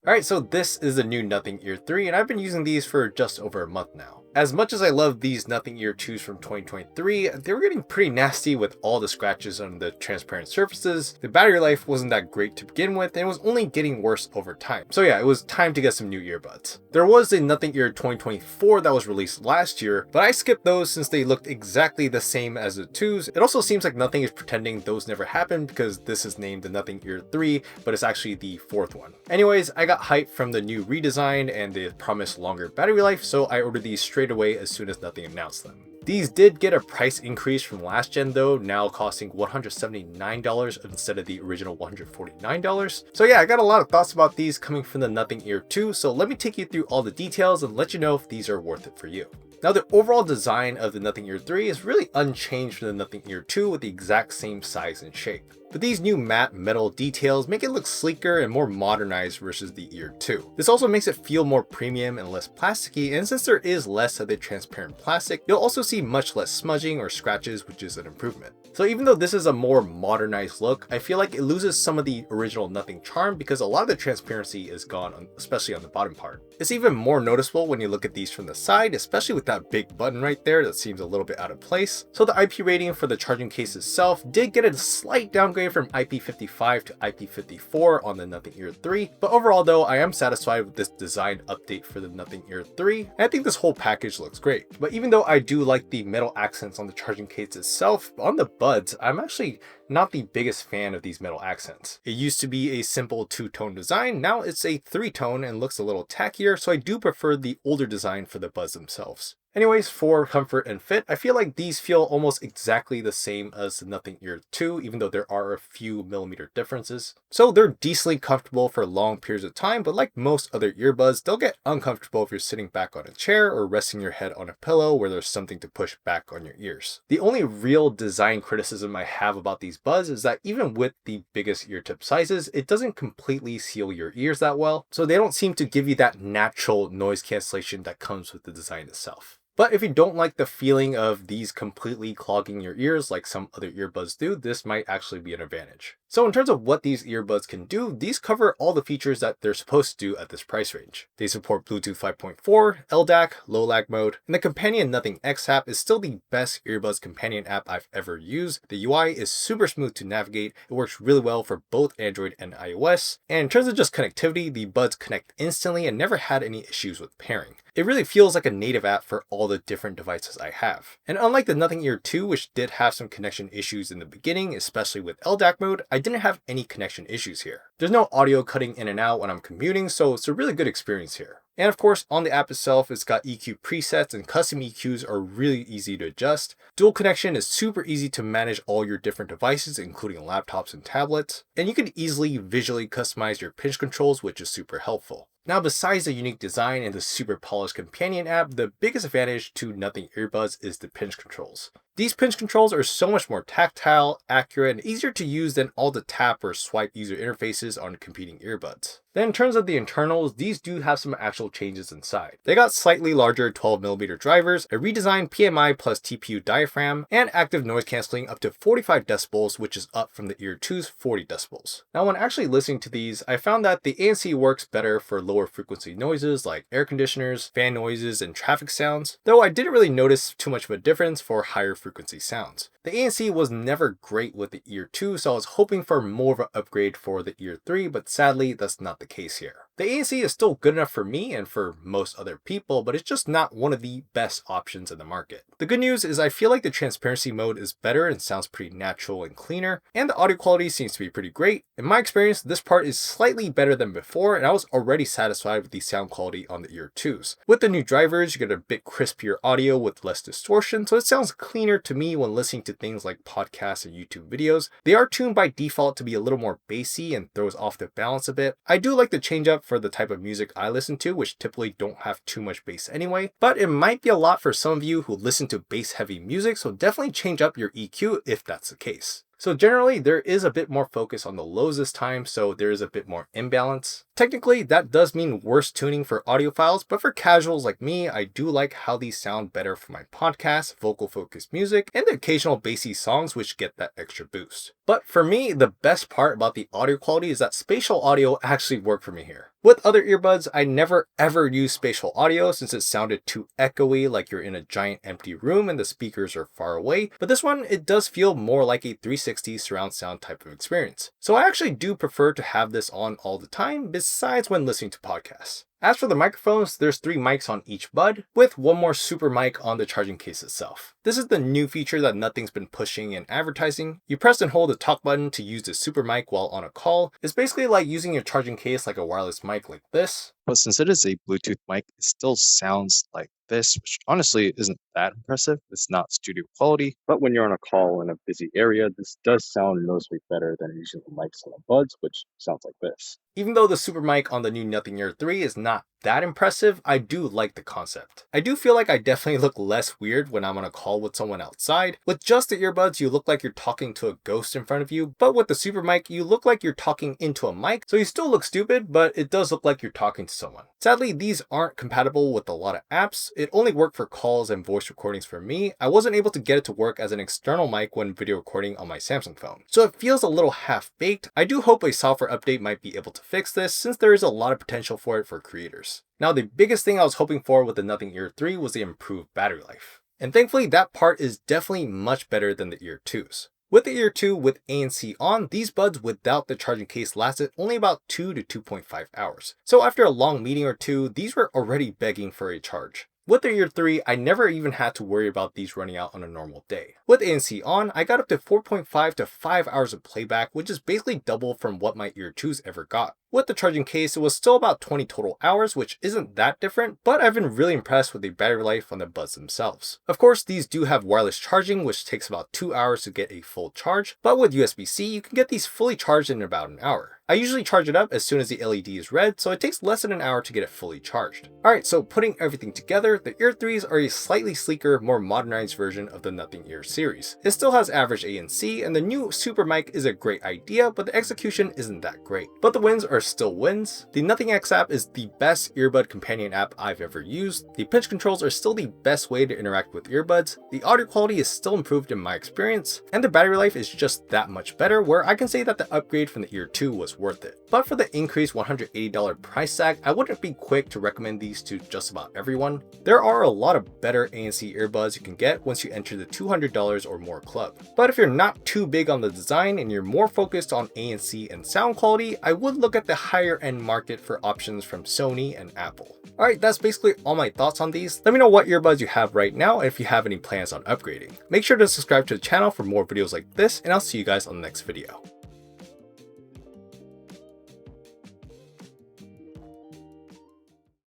Alright, so this is the new Nothing Ear 3, and I've been using these for just over a month now. As much as I love these Nothing Ear 2s from 2023, they were getting pretty nasty with all the scratches on the transparent surfaces. The battery life wasn't that great to begin with, and it was only getting worse over time. So yeah, it was time to get some new earbuds. There was a Nothing Ear 2024 that was released last year, but I skipped those since they looked exactly the same as the 2s. It also seems like Nothing is pretending those never happened because this is named the Nothing Ear 3, but it's actually the 4th one. Anyways, I got hyped from the new redesign and the promised longer battery life, so I ordered these straight away as soon as Nothing announced them. These did get a price increase from last gen though, now costing $179 instead of the original $149. So yeah, I got a lot of thoughts about these coming from the Nothing Ear 2, so let me take you through all the details and let you know if these are worth it for you. Now the overall design of the Nothing Ear 3 is really unchanged from the Nothing Ear 2 with the exact same size and shape. But these new matte metal details make it look sleeker and more modernized versus the Ear 2. This also makes it feel more premium and less plasticky, and since there is less of the transparent plastic, you'll also see much less smudging or scratches, which is an improvement. So even though this is a more modernized look, I feel like it loses some of the original Nothing charm because a lot of the transparency is gone, especially on the bottom part. It's even more noticeable when you look at these from the side, especially with that big button right there that seems a little bit out of place. So the IP rating for the charging case itself did get a slight downgrade from IP55 to IP54 on the Nothing Ear 3, but overall though, I am satisfied with this design update for the Nothing Ear 3, and I think this whole package looks great. But even though I do like the metal accents on the charging case itself, on the buds, I'm actually not the biggest fan of these metal accents. It used to be a simple 2-tone design, now it's a 3-tone and looks a little tackier, so I do prefer the older design for the buds themselves. Anyways, for comfort and fit, I feel like these feel almost exactly the same as the Nothing Ear 2, even though there are a few millimeter differences. So they're decently comfortable for long periods of time, but like most other earbuds, they'll get uncomfortable if you're sitting back on a chair or resting your head on a pillow where there's something to push back on your ears. The only real design criticism I have about these buds is that even with the biggest ear tip sizes, it doesn't completely seal your ears that well, so they don't seem to give you that natural noise cancellation that comes with the design itself. But if you don't like the feeling of these completely clogging your ears like some other earbuds do, this might actually be an advantage. So in terms of what these earbuds can do, these cover all the features that they're supposed to do at this price range. They support Bluetooth 5.4, LDAC, low lag mode, and the companion Nothing X app is still the best earbuds companion app I've ever used. The UI is super smooth to navigate, it works really well for both Android and iOS, and in terms of just connectivity, the buds connect instantly and never had any issues with pairing. It really feels like a native app for all the different devices I have. And unlike the Nothing Ear 2, which did have some connection issues in the beginning, especially with LDAC mode, I didn't have any connection issues here. There's no audio cutting in and out when I'm commuting, so it's a really good experience here. And of course, on the app itself, it's got EQ presets and custom EQs are really easy to adjust. Dual connection is super easy to manage all your different devices, including laptops and tablets. And you can easily visually customize your pinch controls, which is super helpful. Now, besides the unique design and the super polished companion app, the biggest advantage to Nothing earbuds is the pinch controls. These pinch controls are so much more tactile, accurate, and easier to use than all the tap or swipe user interfaces on competing earbuds. Then in terms of the internals, these do have some actual changes inside. They got slightly larger 12mm drivers, a redesigned PMI plus TPU diaphragm, and active noise cancelling up to 45 decibels, which is up from the Ear 2's 40 decibels. Now when actually listening to these, I found that the ANC works better for lower frequency noises like air conditioners, fan noises, and traffic sounds, though I didn't really notice too much of a difference for higher frequency sounds. The ANC was never great with the Ear 2, so I was hoping for more of an upgrade for the Ear 3, but sadly that's not the case here. The ANC is still good enough for me and for most other people, but it's just not one of the best options in the market. The good news is I feel like the transparency mode is better and sounds pretty natural and cleaner, and the audio quality seems to be pretty great. In my experience, this part is slightly better than before, and I was already satisfied with the sound quality on the Ear 2s. With the new drivers, you get a bit crispier audio with less distortion, so it sounds cleaner to me when listening to things like podcasts and YouTube videos. They are tuned by default to be a little more bassy and throws off the balance a bit. I do like the change up for the type of music I listen to, which typically don't have too much bass anyway, but it might be a lot for some of you who listen to bass heavy music, so definitely change up your EQ if that's the case. So generally, there is a bit more focus on the lows this time, so there is a bit more imbalance. Technically, that does mean worse tuning for audiophiles, but for casuals like me, I do like how these sound better for my podcast, vocal focused music, and the occasional bassy songs which get that extra boost. But for me, the best part about the audio quality is that spatial audio actually worked for me here. With other earbuds, I never ever use spatial audio since it sounded too echoey, like you're in a giant empty room and the speakers are far away, but this one, it does feel more like a 360 surround sound type of experience. So I actually do prefer to have this on all the time, besides when listening to podcasts. As for the microphones, there's 3 mics on each bud, with one more super mic on the charging case itself. This is the new feature that Nothing's been pushing and advertising. You press and hold the talk button to use the super mic while on a call. It's basically like using your charging case like a wireless mic like this. But since it is a Bluetooth mic, it still sounds like this, which honestly isn't that impressive. It's not studio quality, but when you're on a call in a busy area, this does sound noticeably better than using the mics on the buds, which sounds like this. Even though the super mic on the new Nothing Ear 3 is not that impressive, I do like the concept. I do feel like I definitely look less weird when I'm on a call with someone outside. With just the earbuds, you look like you're talking to a ghost in front of you, but with the super mic, you look like you're talking into a mic, so you still look stupid, but it does look like you're talking to someone. Sadly, these aren't compatible with a lot of apps. It only worked for calls and voice recordings for me. I wasn't able to get it to work as an external mic when video recording on my Samsung phone. So it feels a little half-baked. I do hope a software update might be able to fix this, since there is a lot of potential for it for creators. Now, the biggest thing I was hoping for with the Nothing Ear 3 was the improved battery life. And thankfully, that part is definitely much better than the Ear 2s. With the Ear 2 with ANC on, these buds without the charging case lasted only about 2 to 2.5 hours. So after a long meeting or two, these were already begging for a charge. With the Ear 3, I never even had to worry about these running out on a normal day. With ANC on, I got up to 4.5 to 5 hours of playback, which is basically double from what my Ear 2s ever got. With the charging case, it was still about 20 total hours, which isn't that different, but I've been really impressed with the battery life on the buds themselves. Of course, these do have wireless charging, which takes about 2 hours to get a full charge, but with USB-C, you can get these fully charged in about an hour. I usually charge it up as soon as the LED is red, so it takes less than an hour to get it fully charged. Alright, so putting everything together, the Ear 3s are a slightly sleeker, more modernized version of the Nothing Ear series. It still has average ANC, and the new super mic is a great idea, but the execution isn't that great. But the wins are still wins. The Nothing X app is the best earbud companion app I've ever used. The pinch controls are still the best way to interact with earbuds. The audio quality is still improved in my experience, and the battery life is just that much better, where I can say that the upgrade from the Ear 2 was worth it. But for the increased $180 price tag, I wouldn't be quick to recommend these to just about everyone. There are a lot of better ANC earbuds you can get once you enter the $200 or more club. But if you're not too big on the design and you're more focused on ANC and sound quality, I would look at the higher end market for options from Sony and Apple. Alright, that's basically all my thoughts on these. Let me know what earbuds you have right now and if you have any plans on upgrading. Make sure to subscribe to the channel for more videos like this, and I'll see you guys on the next video.